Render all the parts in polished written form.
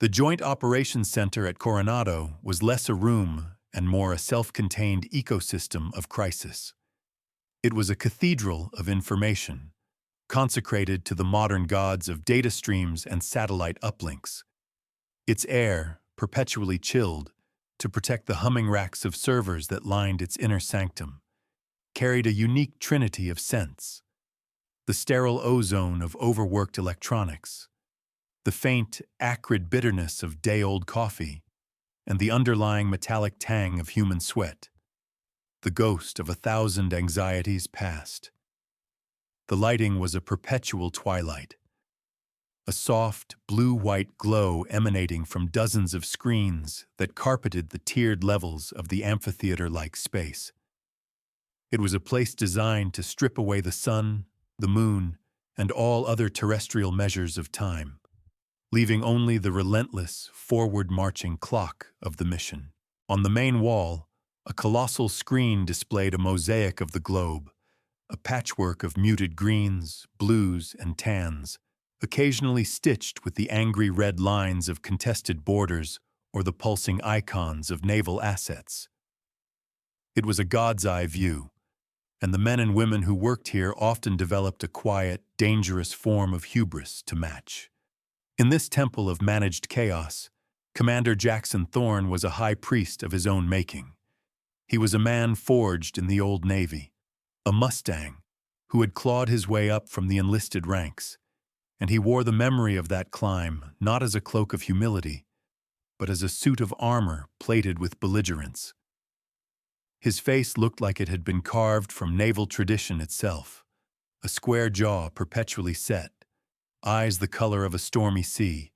The Joint Operations Center at Coronado was less a room and more a self-contained ecosystem of crisis. It was a cathedral of information, consecrated to the modern gods of data streams and satellite uplinks. Its air, perpetually chilled, to protect the humming racks of servers that lined its inner sanctum, carried a unique trinity of scents: the sterile ozone of overworked electronics, the faint, acrid bitterness of day-old coffee, and the underlying metallic tang of human sweat, the ghost of 1,000 anxieties past. The lighting was a perpetual twilight, a soft, blue-white glow emanating from dozens of screens that carpeted the tiered levels of the amphitheater-like space. It was a place designed to strip away the sun, the moon, and all other terrestrial measures of time, leaving only the relentless, forward-marching clock of the mission. On the main wall, a colossal screen displayed a mosaic of the globe, a patchwork of muted greens, blues, and tans, occasionally stitched with the angry red lines of contested borders or the pulsing icons of naval assets. It was a god's-eye view, and the men and women who worked here often developed a quiet, dangerous form of hubris to match. In this temple of managed chaos, Commander Jackson Thorne was a high priest of his own making. He was a man forged in the old Navy, a Mustang, who had clawed his way up from the enlisted ranks, and he wore the memory of that climb not as a cloak of humility, but as a suit of armor plated with belligerence. His face looked like it had been carved from naval tradition itself, a square jaw perpetually set, eyes the color of a stormy sea,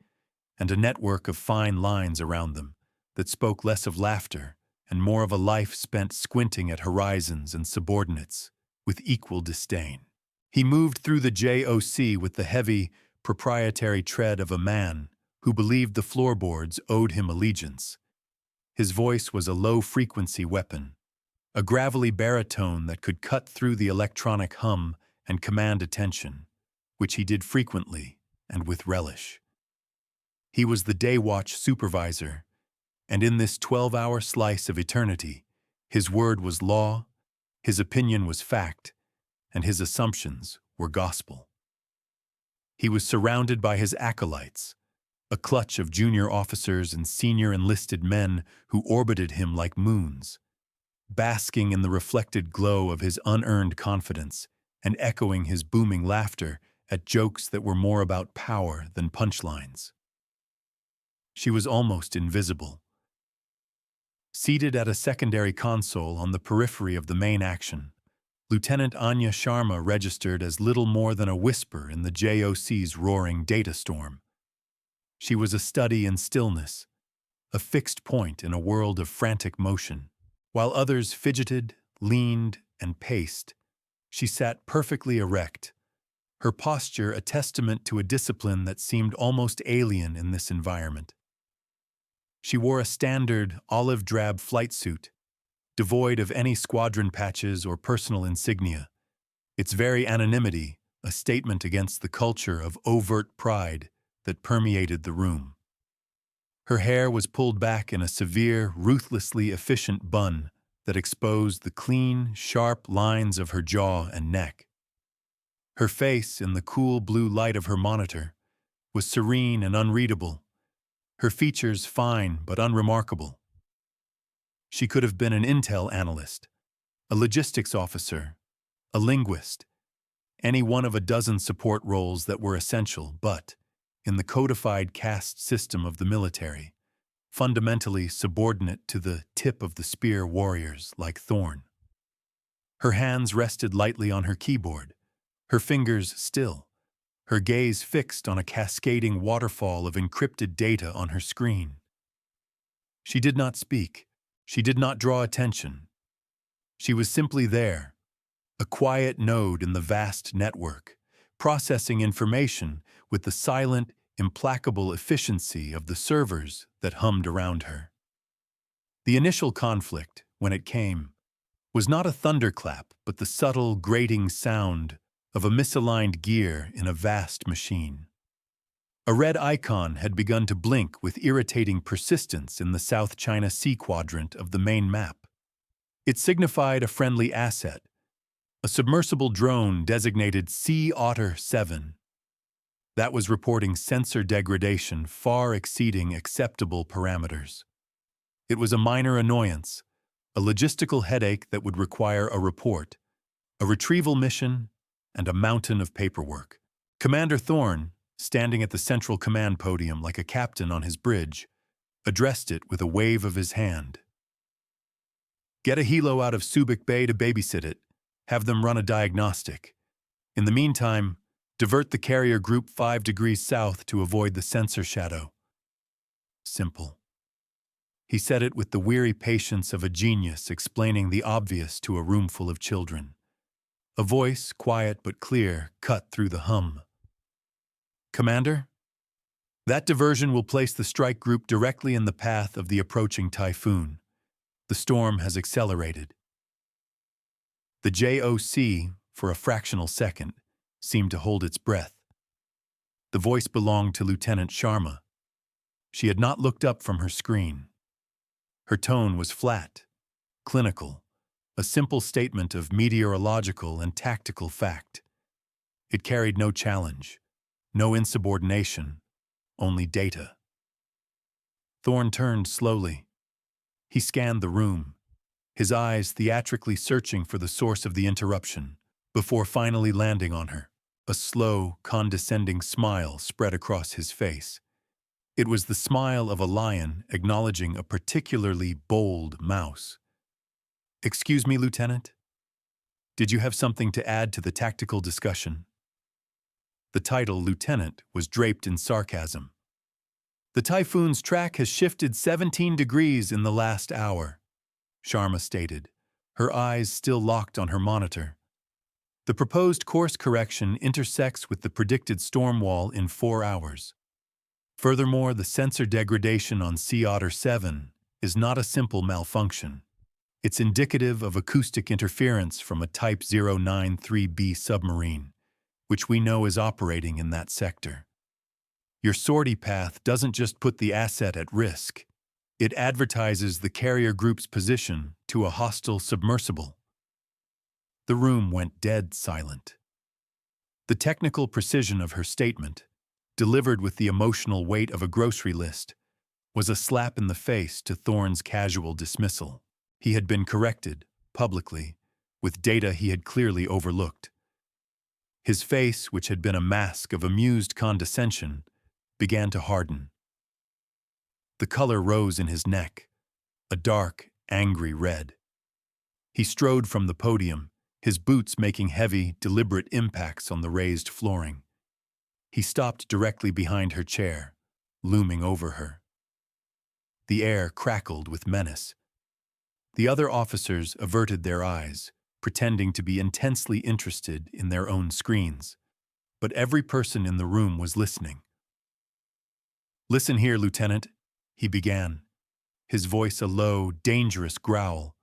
and a network of fine lines around them that spoke less of laughter and more of a life spent squinting at horizons and subordinates with equal disdain. He moved through the JOC with the heavy, proprietary tread of a man who believed the floorboards owed him allegiance. His voice was a low-frequency weapon, a gravelly baritone that could cut through the electronic hum and command attention, which he did frequently and with relish. He was the day watch supervisor, and in this 12-hour slice of eternity, his word was law, his opinion was fact, and his assumptions were gospel. He was surrounded by his acolytes, a clutch of junior officers and senior enlisted men who orbited him like moons, basking in the reflected glow of his unearned confidence and echoing his booming laughter at jokes that were more about power than punchlines. She was almost invisible. Seated at a secondary console on the periphery of the main action, Lieutenant Anya Sharma registered as little more than a whisper in the JOC's roaring data storm. She was a study in stillness, a fixed point in a world of frantic motion. While others fidgeted, leaned, and paced, she sat perfectly erect, her posture a testament to a discipline that seemed almost alien in this environment. She wore a standard olive-drab flight suit, devoid of any squadron patches or personal insignia, its very anonymity a statement against the culture of overt pride that permeated the room. Her hair was pulled back in a severe, ruthlessly efficient bun that exposed the clean, sharp lines of her jaw and neck. Her face, in the cool blue light of her monitor, was serene and unreadable, her features fine but unremarkable. She could have been an intel analyst, a logistics officer, a linguist, any one of a dozen support roles that were essential, but, in the codified caste system of the military, fundamentally subordinate to the tip-of-the-spear warriors like Thorne. Her hands rested lightly on her keyboard, her fingers still, her gaze fixed on a cascading waterfall of encrypted data on her screen. She did not speak. She did not draw attention. She was simply there, a quiet node in the vast network, processing information with the silent, implacable efficiency of the servers that hummed around her. The initial conflict, when it came, was not a thunderclap but the subtle, grating sound of a misaligned gear in a vast machine. A red icon had begun to blink with irritating persistence in the South China Sea quadrant of the main map. It signified a friendly asset, a submersible drone designated Sea Otter 7. That was reporting sensor degradation far exceeding acceptable parameters. It was a minor annoyance, a logistical headache that would require a report, a retrieval mission, and a mountain of paperwork. Commander Thorne, standing at the central command podium like a captain on his bridge, addressed it with a wave of his hand. Get a helo out of Subic Bay to babysit it. Have them run a diagnostic. In the meantime, divert the carrier group 5 degrees south to avoid the sensor shadow. Simple. He said it with the weary patience of a genius explaining the obvious to a room full of children. A voice, quiet but clear, cut through the hum. Commander, that diversion will place the strike group directly in the path of the approaching typhoon. The storm has accelerated. The JOC, for a fractional second, seemed to hold its breath. The voice belonged to Lieutenant Sharma. She had not looked up from her screen. Her tone was flat, clinical, a simple statement of meteorological and tactical fact. It carried no challenge, no insubordination, only data. Thorne turned slowly. He scanned the room, his eyes theatrically searching for the source of the interruption, before finally landing on her. A slow, condescending smile spread across his face. It was the smile of a lion acknowledging a particularly bold mouse. Excuse me, Lieutenant? Did you have something to add to the tactical discussion? The title, Lieutenant, was draped in sarcasm. The typhoon's track has shifted 17 degrees in the last hour, Sharma stated, her eyes still locked on her monitor. The proposed course correction intersects with the predicted storm wall in 4 hours. Furthermore, the sensor degradation on Sea Otter 7 is not a simple malfunction. It's indicative of acoustic interference from a Type 093B submarine, which we know is operating in that sector. Your sortie path doesn't just put the asset at risk. It advertises the carrier group's position to a hostile submersible. The room went dead silent. The technical precision of her statement, delivered with the emotional weight of a grocery list, was a slap in the face to Thorne's casual dismissal. He had been corrected, publicly, with data he had clearly overlooked. His face, which had been a mask of amused condescension, began to harden. The color rose in his neck, a dark, angry red. He strode from the podium, his boots making heavy, deliberate impacts on the raised flooring. He stopped directly behind her chair, looming over her. The air crackled with menace. The other officers averted their eyes, pretending to be intensely interested in their own screens. But every person in the room was listening. Listen here, Lieutenant, he began, his voice a low, dangerous growl,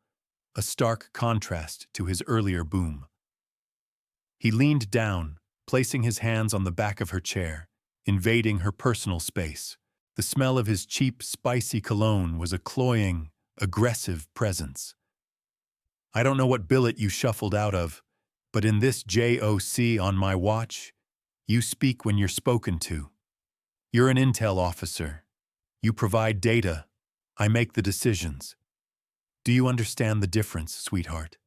a stark contrast to his earlier boom. He leaned down, placing his hands on the back of her chair, invading her personal space. The smell of his cheap, spicy cologne was a cloying, aggressive presence. I don't know what billet you shuffled out of, but in this JOC on my watch, you speak when you're spoken to. You're an intel officer. You provide data. I make the decisions. Do you understand the difference, sweetheart?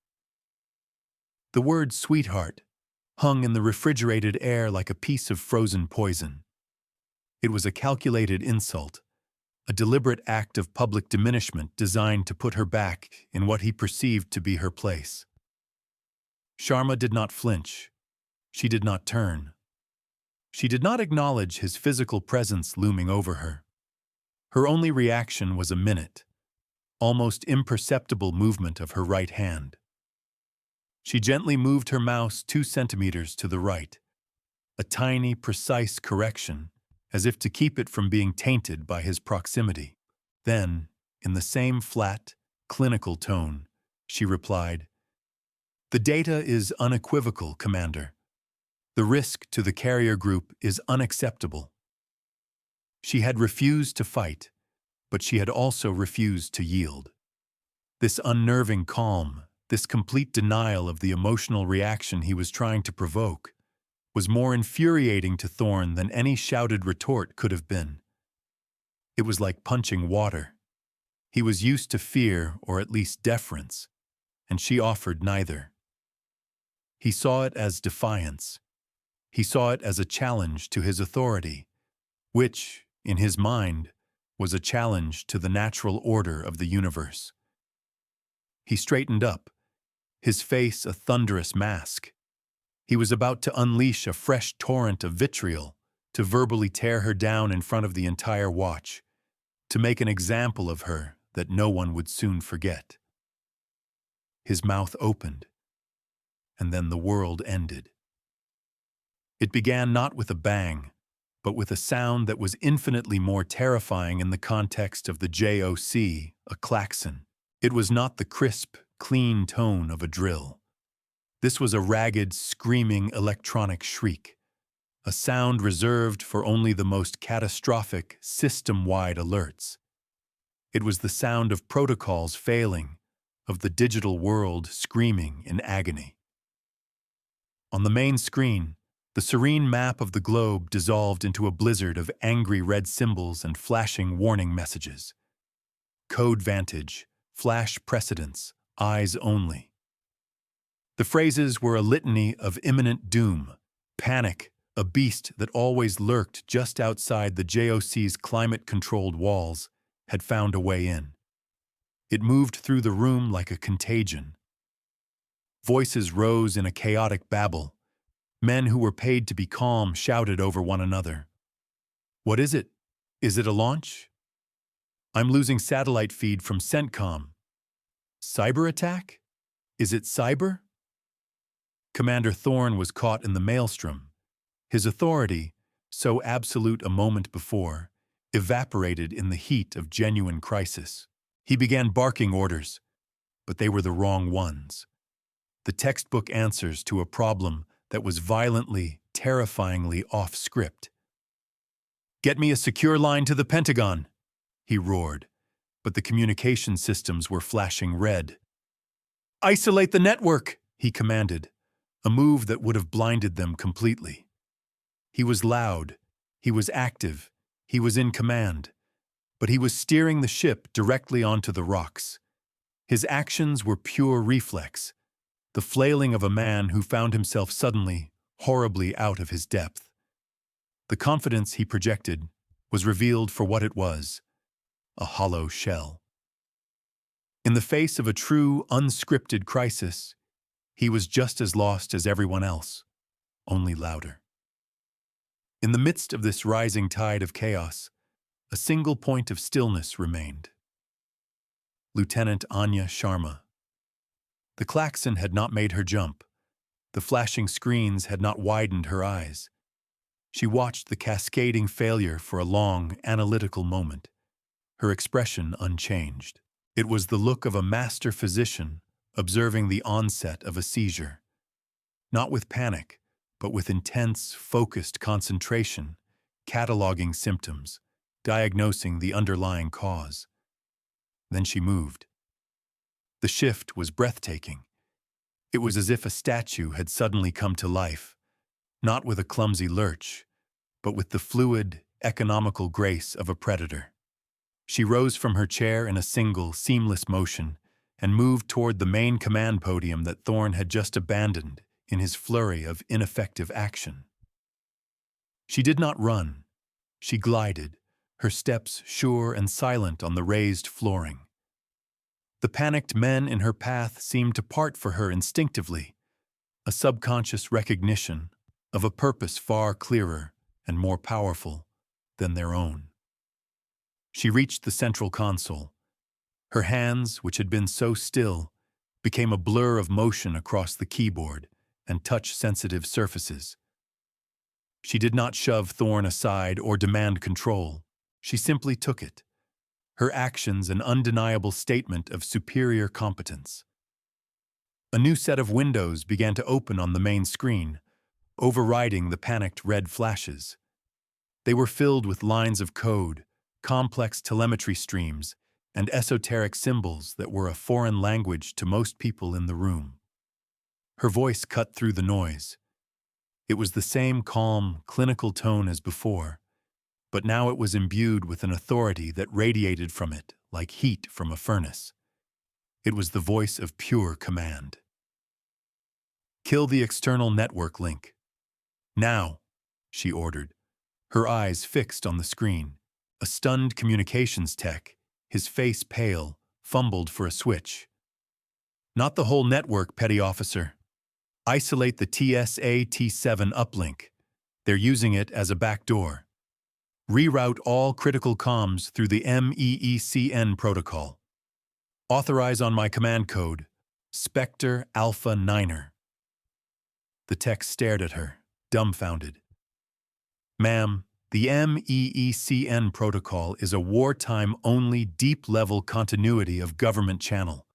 The word sweetheart hung in the refrigerated air like a piece of frozen poison. It was a calculated insult, a deliberate act of public diminishment designed to put her back in what he perceived to be her place. Sharma did not flinch. She did not turn. She did not acknowledge his physical presence looming over her. Her only reaction was a minute, almost imperceptible movement of her right hand. She gently moved her mouse 2 centimeters to the right, a tiny, precise correction, as if to keep it from being tainted by his proximity. Then, in the same flat, clinical tone, she replied, "The data is unequivocal, Commander. The risk to the carrier group is unacceptable. She had refused to fight, but she had also refused to yield. This unnerving calm, this complete denial of the emotional reaction he was trying to provoke, was more infuriating to Thorne than any shouted retort could have been. It was like punching water. He was used to fear, or at least deference, and she offered neither. He saw it as defiance. He saw it as a challenge to his authority, which, in his mind, was a challenge to the natural order of the universe. He straightened up, his face a thunderous mask. He was about to unleash a fresh torrent of vitriol, to verbally tear her down in front of the entire watch, to make an example of her that no one would soon forget. His mouth opened, and then the world ended. It began not with a bang, but with a sound that was infinitely more terrifying in the context of the JOC, a klaxon. It was not the crisp, clean tone of a drill. This was a ragged, screaming electronic shriek, a sound reserved for only the most catastrophic, system-wide alerts. It was the sound of protocols failing, of the digital world screaming in agony. On the main screen, the serene map of the globe dissolved into a blizzard of angry red symbols and flashing warning messages. Code Vantage, Flash Precedence, Eyes Only. The phrases were a litany of imminent doom, panic, a beast that always lurked just outside the JOC's climate-controlled walls, had found a way in. It moved through the room like a contagion. Voices rose in a chaotic babble. Men who were paid to be calm shouted over one another. "What is it? Is it a launch? I'm losing satellite feed from CENTCOM. Cyber attack? Is it cyber?" Commander Thorne was caught in the maelstrom. His authority, so absolute a moment before, evaporated in the heat of genuine crisis. He began barking orders, but they were the wrong ones. The textbook answers to a problem that was violently, terrifyingly off-script. "Get me a secure line to the Pentagon," he roared, but the communication systems were flashing red. "Isolate the network," he commanded, a move that would have blinded them completely. He was loud, he was active, he was in command, but he was steering the ship directly onto the rocks. His actions were pure reflex, the flailing of a man who found himself suddenly, horribly out of his depth. The confidence he projected was revealed for what it was, a hollow shell. In the face of a true, unscripted crisis, he was just as lost as everyone else, only louder. In the midst of this rising tide of chaos, a single point of stillness remained. Lieutenant Anya Sharma. The klaxon had not made her jump. The flashing screens had not widened her eyes. She watched the cascading failure for a long, analytical moment, her expression unchanged. It was the look of a master physician observing the onset of a seizure. Not with panic, but with intense, focused concentration, cataloging symptoms, diagnosing the underlying cause. Then she moved. The shift was breathtaking. It was as if a statue had suddenly come to life, not with a clumsy lurch, but with the fluid, economical grace of a predator. She rose from her chair in a single, seamless motion and moved toward the main command podium that Thorne had just abandoned in his flurry of ineffective action. She did not run. She glided, her steps sure and silent on the raised flooring. The panicked men in her path seemed to part for her instinctively, a subconscious recognition of a purpose far clearer and more powerful than their own. She reached the central console. Her hands, which had been so still, became a blur of motion across the keyboard and touch-sensitive surfaces. She did not shove Thorne aside or demand control. She simply took it, her actions an undeniable statement of superior competence. A new set of windows began to open on the main screen, overriding the panicked red flashes. They were filled with lines of code, complex telemetry streams, and esoteric symbols that were a foreign language to most people in the room. Her voice cut through the noise. It was the same calm, clinical tone as before, but now it was imbued with an authority that radiated from it like heat from a furnace. It was the voice of pure command. "Kill the external network link. Now," she ordered, her eyes fixed on the screen. A stunned communications tech, his face pale, fumbled for a switch. "Not the whole network, petty officer. Isolate the TSA-T7 uplink. They're using it as a backdoor. Reroute all critical comms through the MEECN protocol. Authorize on my command code, Spectre Alpha Niner." The tech stared at her, dumbfounded. "Ma'am, the MEECN protocol is a wartime-only deep-level continuity of government channel.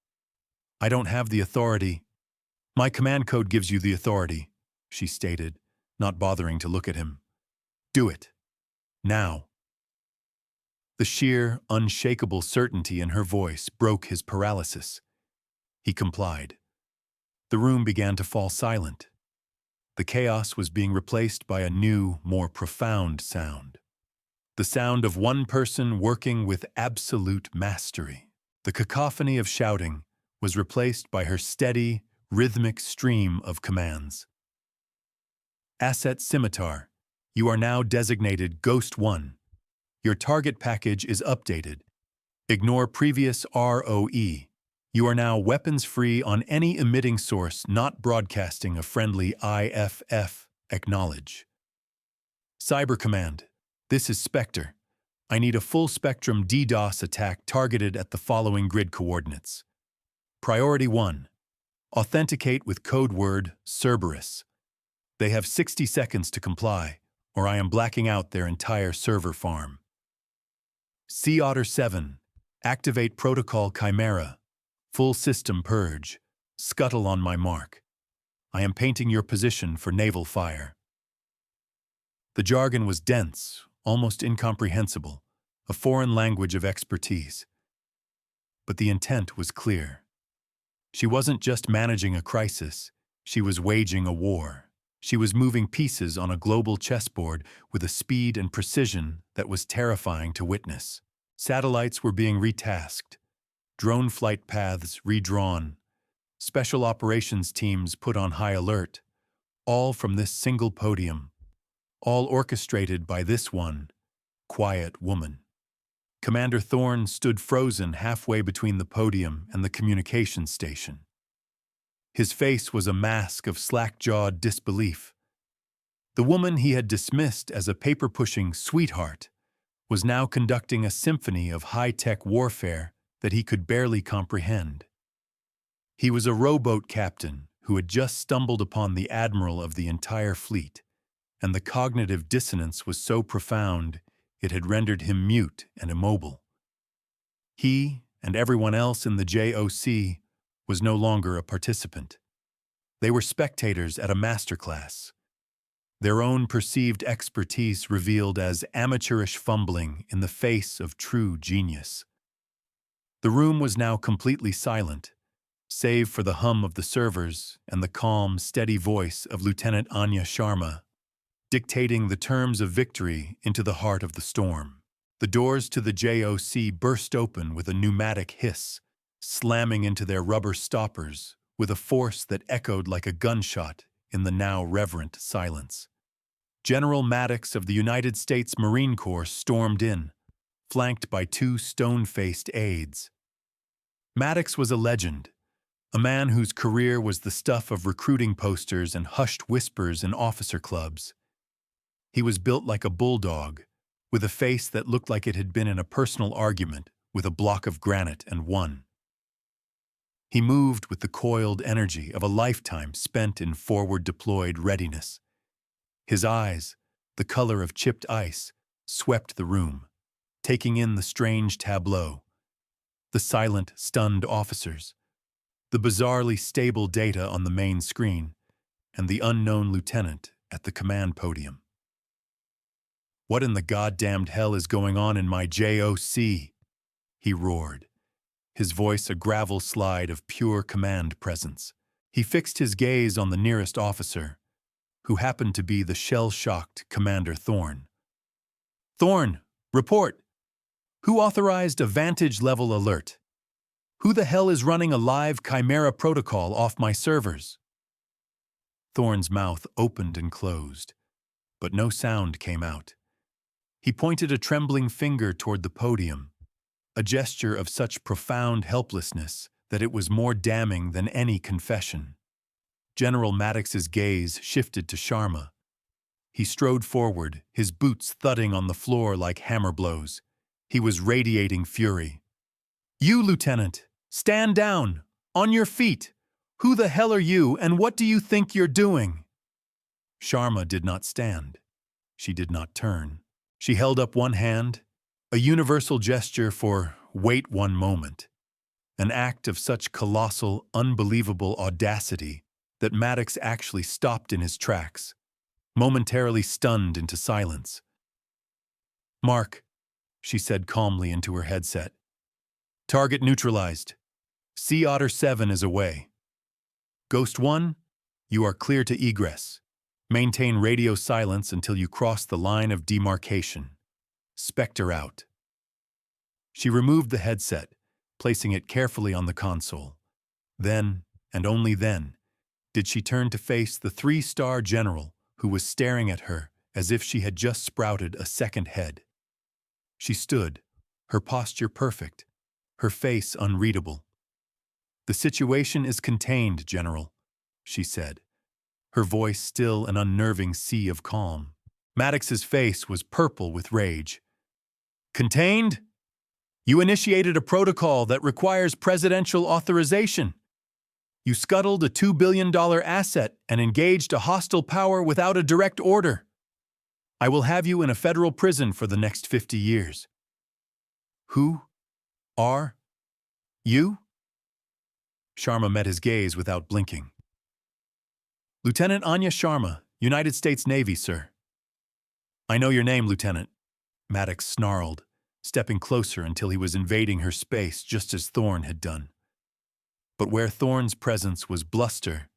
I don't have the authority." "My command code gives you the authority," she stated, not bothering to look at him. "Do it. Now." The sheer, unshakable certainty in her voice broke his paralysis. He complied. The room began to fall silent. The chaos was being replaced by a new, more profound sound. The sound of one person working with absolute mastery. The cacophony of shouting was replaced by her steady, rhythmic stream of commands. "Asset Scimitar, you are now designated Ghost 1. Your target package is updated. Ignore previous ROE. You are now weapons-free on any emitting source not broadcasting a friendly IFF. Acknowledge." "Cyber Command, this is Spectre. I need a full-spectrum DDoS attack targeted at the following grid coordinates. Priority 1. Authenticate with code word Cerberus. They have 60 seconds to comply, or I am blacking out their entire server farm. Sea Otter 7. Activate Protocol Chimera. Full system purge. Scuttle on my mark. I am painting your position for naval fire." The jargon was dense, almost incomprehensible, a foreign language of expertise. But the intent was clear. She wasn't just managing a crisis, she was waging a war. She was moving pieces on a global chessboard with a speed and precision that was terrifying to witness. Satellites were being retasked, drone flight paths redrawn, special operations teams put on high alert, all from this single podium, all orchestrated by this one, quiet woman. Commander Thorne stood frozen halfway between the podium and the communications station. His face was a mask of slack-jawed disbelief. The woman he had dismissed as a paper-pushing sweetheart was now conducting a symphony of high-tech warfare that he could barely comprehend. He was a rowboat captain who had just stumbled upon the admiral of the entire fleet, and the cognitive dissonance was so profound it had rendered him mute and immobile. He, and everyone else in the JOC, was no longer a participant. They were spectators at a masterclass, their own perceived expertise revealed as amateurish fumbling in the face of true genius. The room was now completely silent, save for the hum of the servers and the calm, steady voice of Lieutenant Anya Sharma, dictating the terms of victory into the heart of the storm. The doors to the JOC burst open with a pneumatic hiss, slamming into their rubber stoppers with a force that echoed like a gunshot in the now reverent silence. General Maddox of the United States Marine Corps stormed in, flanked by two stone-faced aides. Maddox was a legend, a man whose career was the stuff of recruiting posters and hushed whispers in officer clubs. He was built like a bulldog, with a face that looked like it had been in a personal argument with a block of granite and won. He moved with the coiled energy of a lifetime spent in forward-deployed readiness. His eyes, the color of chipped ice, swept the room, taking in the strange tableau, the silent, stunned officers, the bizarrely stable data on the main screen, and the unknown lieutenant at the command podium. "What in the goddamned hell is going on in my JOC?" he roared, his voice a gravel slide of pure command presence. He fixed his gaze on the nearest officer, who happened to be the shell-shocked Commander Thorne. "Thorne, report! Who authorized a vantage-level alert? Who the hell is running a live Chimera protocol off my servers?" Thorne's mouth opened and closed, but no sound came out. He pointed a trembling finger toward the podium, a gesture of such profound helplessness that it was more damning than any confession. General Maddox's gaze shifted to Sharma. He strode forward, his boots thudding on the floor like hammer blows. He was radiating fury. "You, Lieutenant, stand down! On your feet! Who the hell are you, and what do you think you're doing?" Sharma did not stand. She did not turn. She held up one hand, a universal gesture for "wait one moment," an act of such colossal, unbelievable audacity that Maddox actually stopped in his tracks, momentarily stunned into silence. "Mark," she said calmly into her headset. "Target neutralized. Sea Otter 7 is away. Ghost 1, you are clear to egress. Maintain radio silence until you cross the line of demarcation. Spectre out." She removed the headset, placing it carefully on the console. Then, and only then, did she turn to face the 3-star general who was staring at her as if she had just sprouted a second head. She stood, her posture perfect, her face unreadable. "The situation is contained, General," she said, her voice still an unnerving sea of calm. Maddox's face was purple with rage. "Contained? You initiated a protocol that requires presidential authorization. You scuttled a $2 billion asset and engaged a hostile power without a direct order. I will have you in a federal prison for the next 50 years. Who are you?" Sharma met his gaze without blinking. "Lieutenant Anya Sharma, United States Navy, sir." "I know your name, Lieutenant," Maddox snarled, stepping closer until he was invading her space just as Thorne had done. But where Thorne's presence was bluster,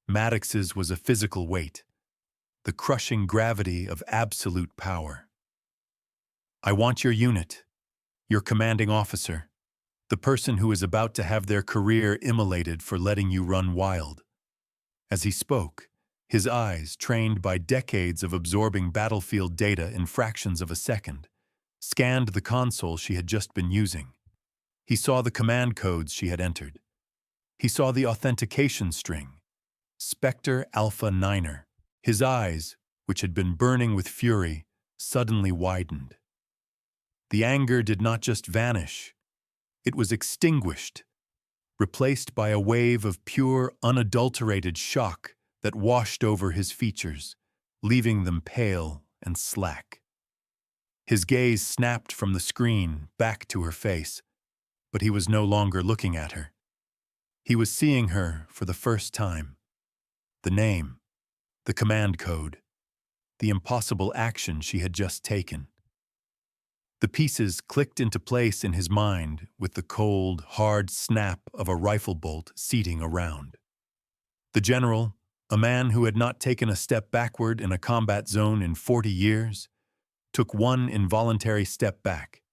Maddox's was a physical weight, the crushing gravity of absolute power. "I want your unit, your commanding officer, the person who is about to have their career immolated for letting you run wild." As he spoke, his eyes, trained by decades of absorbing battlefield data in fractions of a second, scanned the console she had just been using. He saw the command codes she had entered. He saw the authentication string, Spectre Alpha Niner. His eyes, which had been burning with fury, suddenly widened. The anger did not just vanish, it was extinguished, replaced by a wave of pure, unadulterated shock that washed over his features, leaving them pale and slack. His gaze snapped from the screen back to her face, but he was no longer looking at her. He was seeing her for the first time. The name, the command code, the impossible action she had just taken. The pieces clicked into place in his mind with the cold, hard snap of a rifle bolt seating around. The general, a man who had not taken a step backward in a combat zone in 40 years, took one involuntary step back.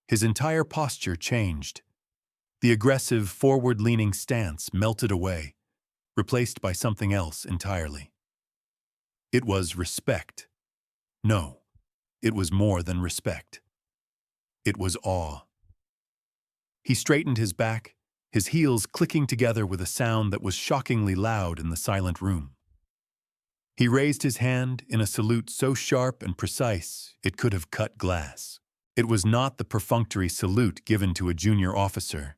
His entire posture changed. The aggressive, forward-leaning stance melted away, replaced by something else entirely. It was respect. No, it was more than respect. It was awe. He straightened his back, his heels clicking together with a sound that was shockingly loud in the silent room. He raised his hand in a salute so sharp and precise it could have cut glass. It was not the perfunctory salute given to a junior officer.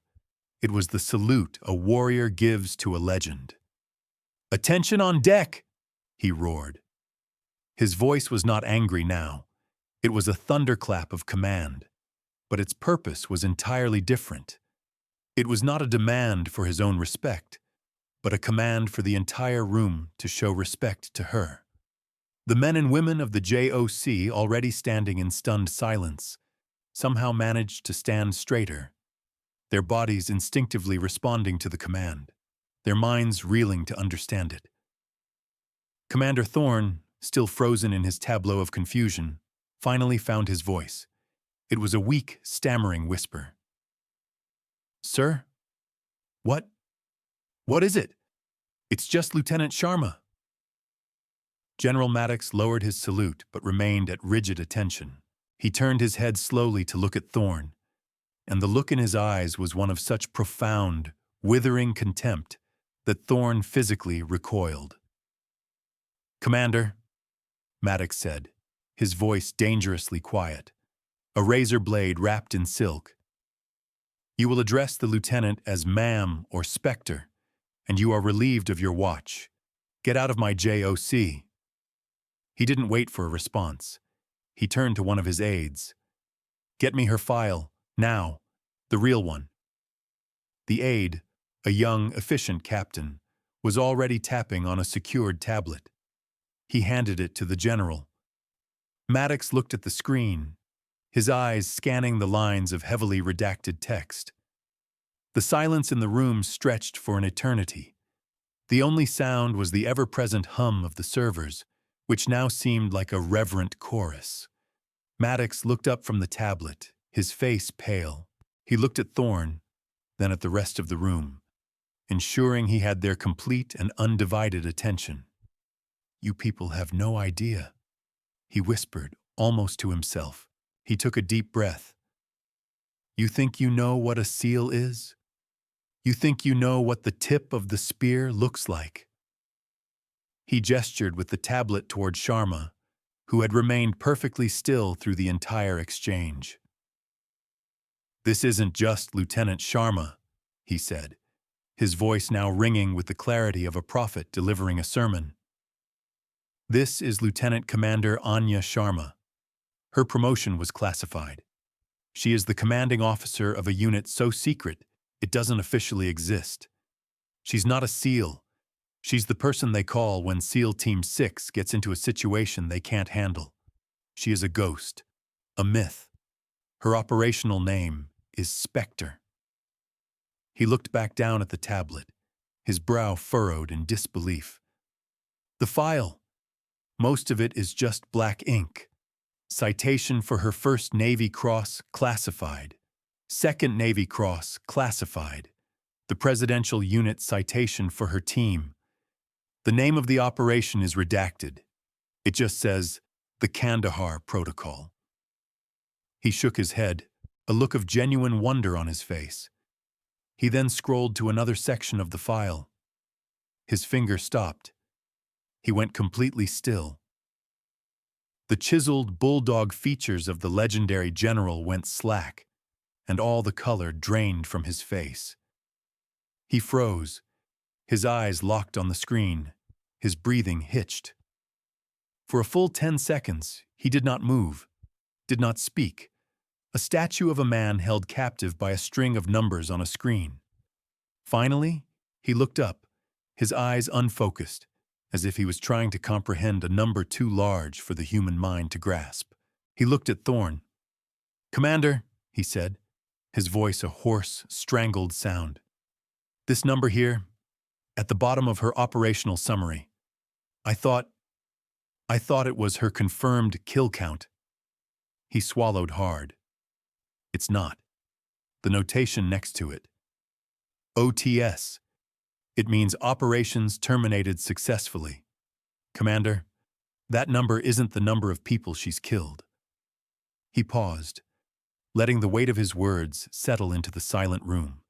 It was the salute a warrior gives to a legend. "Attention on deck!" he roared. His voice was not angry now. It was a thunderclap of command, but its purpose was entirely different. It was not a demand for his own respect, but a command for the entire room to show respect to her. The men and women of the JOC, already standing in stunned silence, somehow managed to stand straighter, their bodies instinctively responding to the command, their minds reeling to understand it. Commander Thorne, still frozen in his tableau of confusion, finally found his voice. It was a weak, stammering whisper. "Sir? What? What is it? It's just Lieutenant Sharma." General Maddox lowered his salute but remained at rigid attention. He turned his head slowly to look at Thorne, and the look in his eyes was one of such profound, withering contempt that Thorne physically recoiled. "Commander," Maddox said, his voice dangerously quiet, a razor blade wrapped in silk. "You will address the lieutenant as ma'am or Spectre, and you are relieved of your watch. Get out of my JOC." He didn't wait for a response. He turned to one of his aides. "Get me her file, now, the real one." The aide, a young, efficient captain, was already tapping on a secured tablet. He handed it to the general. Maddox looked at the screen, his eyes scanning the lines of heavily redacted text. The silence in the room stretched for an eternity. The only sound was the ever-present hum of the servers, which now seemed like a reverent chorus. Maddox looked up from the tablet, his face pale. He looked at Thorne, then at the rest of the room, ensuring he had their complete and undivided attention. "You people have no idea," he whispered, almost to himself. He took a deep breath. "You think you know what a SEAL is? You think you know what the tip of the spear looks like?" He gestured with the tablet toward Sharma, who had remained perfectly still through the entire exchange. "This isn't just Lieutenant Sharma," he said, his voice now ringing with the clarity of a prophet delivering a sermon. "This is Lieutenant Commander Anya Sharma. Her promotion was classified. She is the commanding officer of a unit so secret it doesn't officially exist. She's not a SEAL. She's the person they call when SEAL Team 6 gets into a situation they can't handle. She is a ghost, a myth. Her operational name is Spectre." He looked back down at the tablet, his brow furrowed in disbelief. "The file. Most of it is just black ink. Citation for her first Navy Cross, classified. Second Navy Cross, classified. The Presidential Unit citation for her team. The name of the operation is redacted. It just says, the Kandahar Protocol." He shook his head, a look of genuine wonder on his face. He then scrolled to another section of the file. His finger stopped. He went completely still. The chiseled bulldog features of the legendary general went slack, and all the color drained from his face. He froze, his eyes locked on the screen, his breathing hitched. For a full 10 seconds, he did not move, did not speak, a statue of a man held captive by a string of numbers on a screen. Finally, he looked up, his eyes unfocused, as if he was trying to comprehend a number too large for the human mind to grasp. He looked at Thorne. "Commander," he said, his voice a hoarse, strangled sound. "This number here, at the bottom of her operational summary. I thought it was her confirmed kill count." He swallowed hard. "It's not. The notation next to it. OTS. It means operations terminated successfully. Commander, that number isn't the number of people she's killed." He paused, letting the weight of his words settle into the silent room.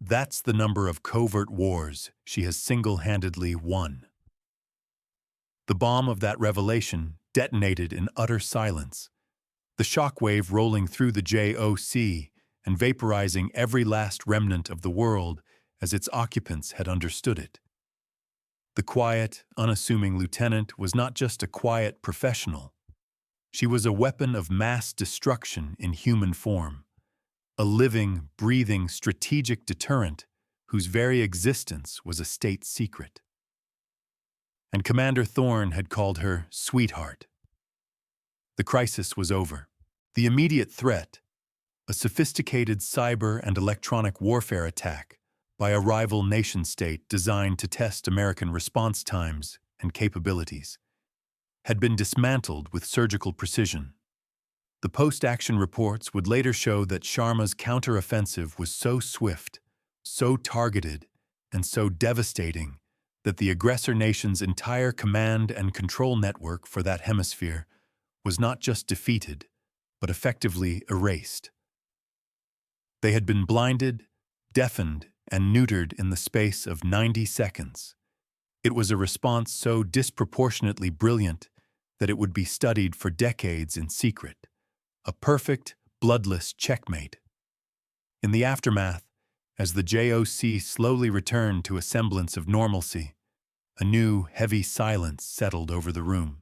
"That's the number of covert wars she has single-handedly won." The bomb of that revelation detonated in utter silence, the shockwave rolling through the JOC and vaporizing every last remnant of the world as its occupants had understood it. The quiet, unassuming lieutenant was not just a quiet professional. She was a weapon of mass destruction in human form, a living, breathing, strategic deterrent whose very existence was a state secret. and Commander Thorne had called her sweetheart. The crisis was over. The immediate threat, a sophisticated cyber and electronic warfare attack by a rival nation-state designed to test American response times and capabilities, had been dismantled with surgical precision. The post-action reports would later show that Sharma's counteroffensive was so swift, so targeted, and so devastating that the aggressor nation's entire command and control network for that hemisphere was not just defeated, but effectively erased. They had been blinded, deafened, and neutered in the space of 90 seconds. It was a response so disproportionately brilliant that it would be studied for decades in secret. A perfect, bloodless checkmate. In the aftermath, as the JOC slowly returned to a semblance of normalcy, a new, heavy silence settled over the room.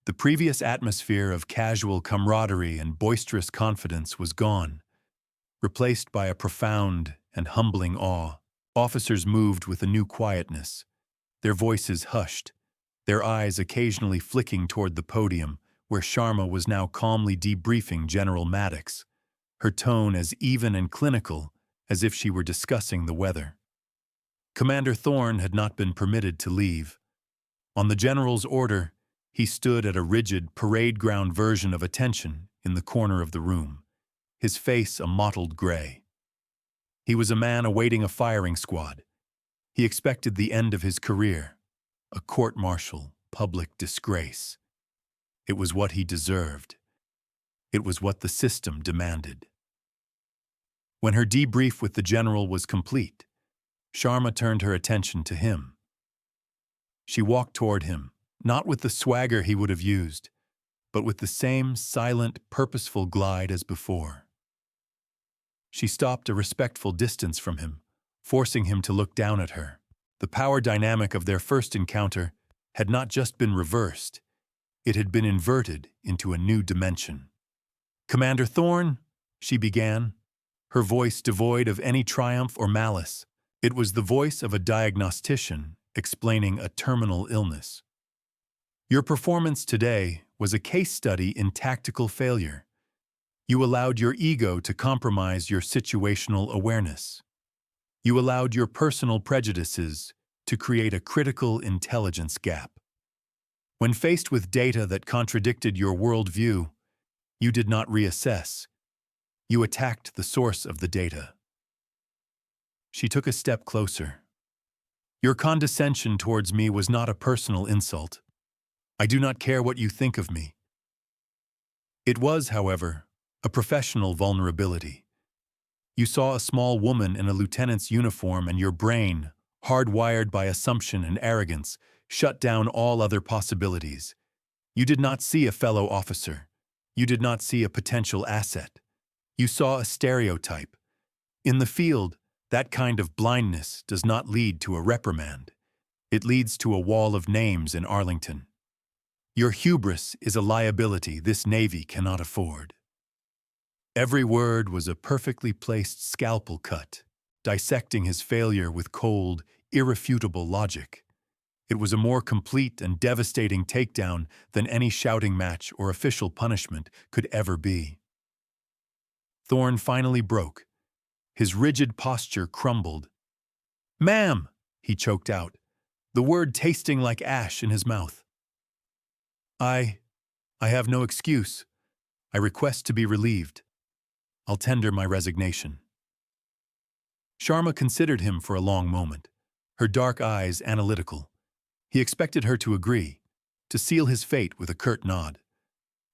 The previous atmosphere of casual camaraderie and boisterous confidence was gone, replaced by a profound and humbling awe. Officers moved with a new quietness, their voices hushed, their eyes occasionally flicking toward the podium, where Sharma was now calmly debriefing General Maddox, her tone as even and clinical as if she were discussing the weather. Commander Thorne had not been permitted to leave. On the general's order, he stood at a rigid, parade ground version of attention in the corner of the room, his face a mottled gray. He was a man awaiting a firing squad. He expected the end of his career, a court-martial, public disgrace. It was what he deserved. It was what the system demanded. When her debrief with the general was complete, Sharma turned her attention to him. She walked toward him, not with the swagger he would have used, but with the same silent, purposeful glide as before. She stopped a respectful distance from him, forcing him to look down at her. The power dynamic of their first encounter had not just been reversed, it had been inverted into a new dimension. "Commander Thorne," she began, her voice devoid of any triumph or malice. It was the voice of a diagnostician explaining a terminal illness. "Your performance today was a case study in tactical failure. You allowed your ego to compromise your situational awareness. You allowed your personal prejudices to create a critical intelligence gap. When faced with data that contradicted your worldview, you did not reassess. You attacked the source of the data." She took a step closer. "Your condescension towards me was not a personal insult. I do not care what you think of me. It was, however, a professional vulnerability. You saw a small woman in a lieutenant's uniform and your brain, hardwired by assumption and arrogance, shut down all other possibilities. You did not see a fellow officer. You did not see a potential asset. You saw a stereotype. In the field, that kind of blindness does not lead to a reprimand. It leads to a wall of names in Arlington. Your hubris is a liability this Navy cannot afford." Every word was a perfectly placed scalpel cut, dissecting his failure with cold, irrefutable logic. It was a more complete and devastating takedown than any shouting match or official punishment could ever be. Thorne finally broke. His rigid posture crumbled. "Ma'am," he choked out, the word tasting like ash in his mouth. I have no excuse. I request to be relieved. I'll tender my resignation." Sharma considered him for a long moment, her dark eyes analytical. He expected her to agree, to seal his fate with a curt nod.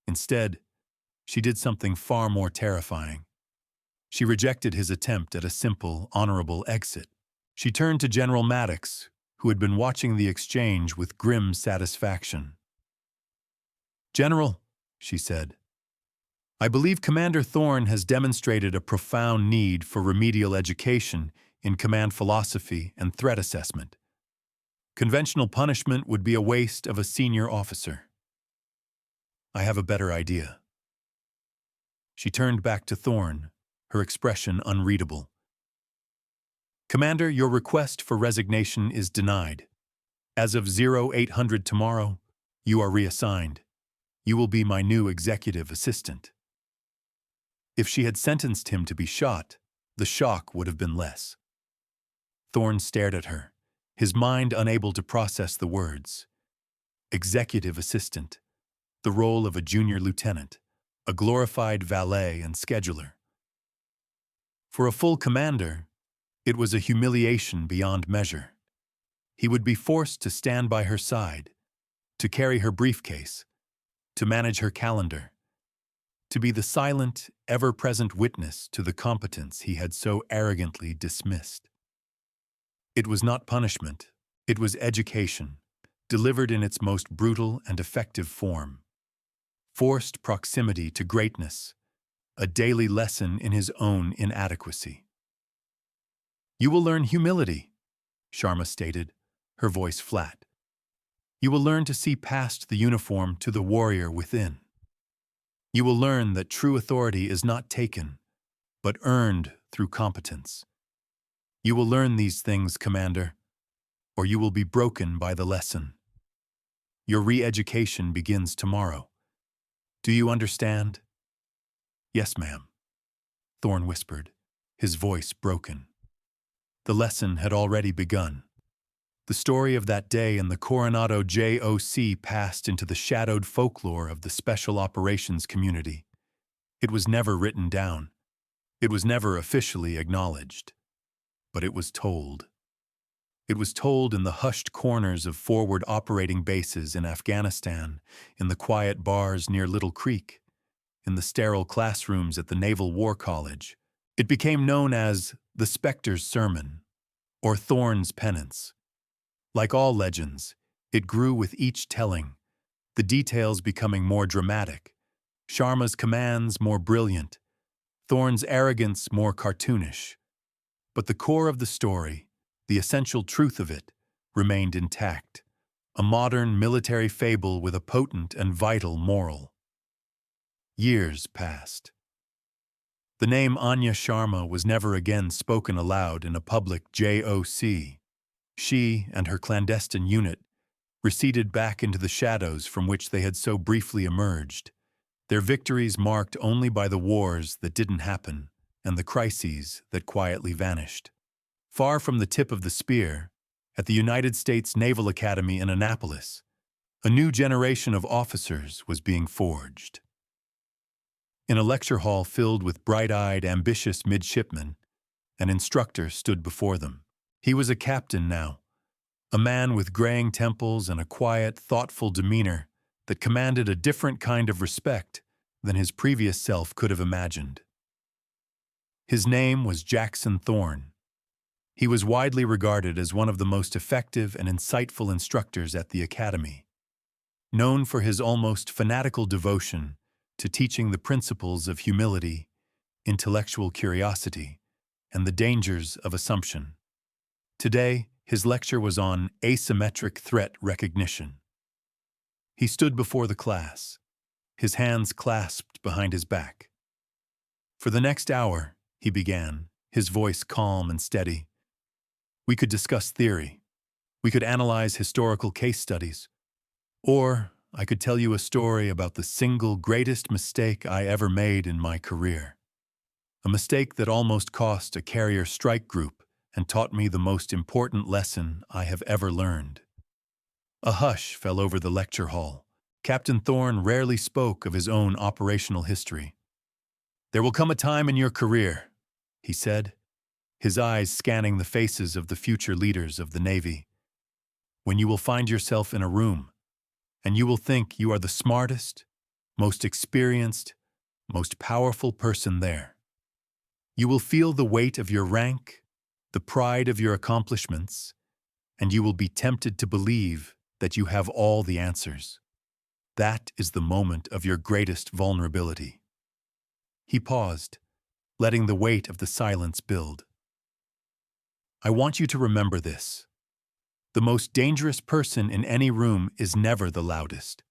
Instead, she did something far more terrifying. She rejected his attempt at a simple, honorable exit. She turned to General Maddox, who had been watching the exchange with grim satisfaction. "General," she said, "I believe Commander Thorne has demonstrated a profound need for remedial education in command philosophy and threat assessment. Conventional punishment would be a waste of a senior officer. I have a better idea." She turned back to Thorne, her expression unreadable. "Commander, your request for resignation is denied. As of 0800 tomorrow, you are reassigned. You will be my new executive assistant. If she had sentenced him to be shot, the shock would have been less. Thorne stared at her, his mind unable to process the words. Executive assistant, the role of a junior lieutenant, a glorified valet and scheduler. For a full commander, it was a humiliation beyond measure. He would be forced to stand by her side, to carry her briefcase, to manage her calendar, to be the silent, ever-present witness to the competence he had so arrogantly dismissed. It was not punishment, it was education, delivered in its most brutal and effective form. Forced proximity to greatness, a daily lesson in his own inadequacy. You will learn humility, Sharma stated, her voice flat. You will learn to see past the uniform to the warrior within. You will learn that true authority is not taken, but earned through competence. You will learn these things, Commander, or you will be broken by the lesson. Your re-education begins tomorrow. Do you understand? Yes, ma'am, Thorne whispered, his voice broken. The lesson had already begun. The story of that day in the Coronado JOC passed into the shadowed folklore of the Special Operations community. It was never written down. It was never officially acknowledged. But it was told. It was told in the hushed corners of forward operating bases in Afghanistan, in the quiet bars near Little Creek, in the sterile classrooms at the Naval War College. It became known as the Spectre's Sermon, or Thorne's Penance. Like all legends, it grew with each telling, the details becoming more dramatic, Sharma's commands more brilliant, Thorne's arrogance more cartoonish. But the core of the story, the essential truth of it, remained intact, a modern military fable with a potent and vital moral. Years passed. The name Anya Sharma was never again spoken aloud in a public JOC. She and her clandestine unit receded back into the shadows from which they had so briefly emerged, their victories marked only by the wars that didn't happen and the crises that quietly vanished. Far from the tip of the spear, at the United States Naval Academy in Annapolis, a new generation of officers was being forged. In a lecture hall filled with bright-eyed, ambitious midshipmen, an instructor stood before them. He was a captain now, a man with graying temples and a quiet, thoughtful demeanor that commanded a different kind of respect than his previous self could have imagined. His name was Jackson Thorne. He was widely regarded as one of the most effective and insightful instructors at the academy, known for his almost fanatical devotion to teaching the principles of humility, intellectual curiosity, and the dangers of assumption. Today, his lecture was on asymmetric threat recognition. He stood before the class, his hands clasped behind his back. For the next hour, he began, his voice calm and steady. We could discuss theory. We could analyze historical case studies. Or I could tell you a story about the single greatest mistake I ever made in my career. A mistake that almost cost a carrier strike group and taught me the most important lesson I have ever learned. A hush fell over the lecture hall. Captain Thorne rarely spoke of his own operational history. There will come a time in your career, he said, his eyes scanning the faces of the future leaders of the Navy, when you will find yourself in a room, and you will think you are the smartest, most experienced, most powerful person there. You will feel the weight of your rank, the pride of your accomplishments, and you will be tempted to believe that you have all the answers. That is the moment of your greatest vulnerability. He paused, letting the weight of the silence build. I want you to remember this. The most dangerous person in any room is never the loudest.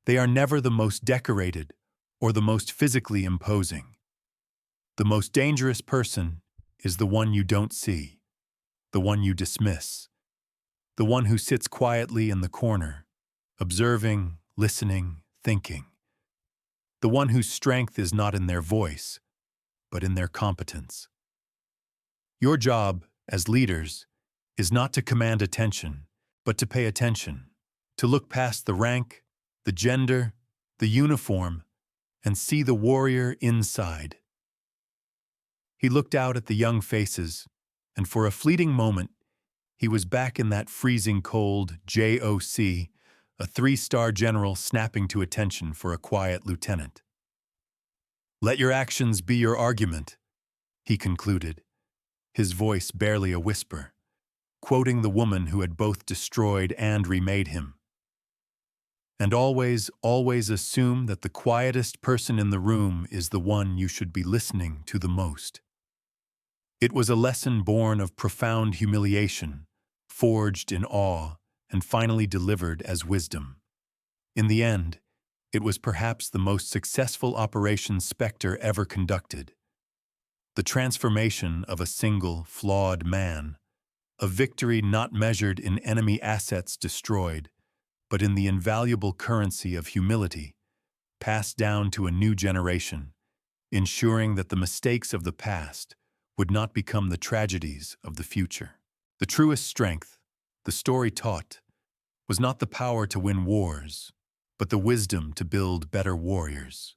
They are never the most decorated or the most physically imposing. The most dangerous person is the one you don't see, the one you dismiss, the one who sits quietly in the corner, observing, listening, thinking. The one whose strength is not in their voice, but in their competence. Your job, as leaders, is not to command attention, but to pay attention, to look past the rank, the gender, the uniform, and see the warrior inside. He looked out at the young faces, and for a fleeting moment, he was back in that freezing cold JOC, a 3-star general snapping to attention for a quiet lieutenant. "Let your actions be your argument," he concluded, his voice barely a whisper, quoting the woman who had both destroyed and remade him. "And always, always assume that the quietest person in the room is the one you should be listening to the most." It was a lesson born of profound humiliation, forged in awe, and finally delivered as wisdom. In the end, it was perhaps the most successful operation Spectre ever conducted. The transformation of a single, flawed man, a victory not measured in enemy assets destroyed, but in the invaluable currency of humility, passed down to a new generation, ensuring that the mistakes of the past would not become the tragedies of the future. The truest strength, the story taught, was not the power to win wars, but the wisdom to build better warriors.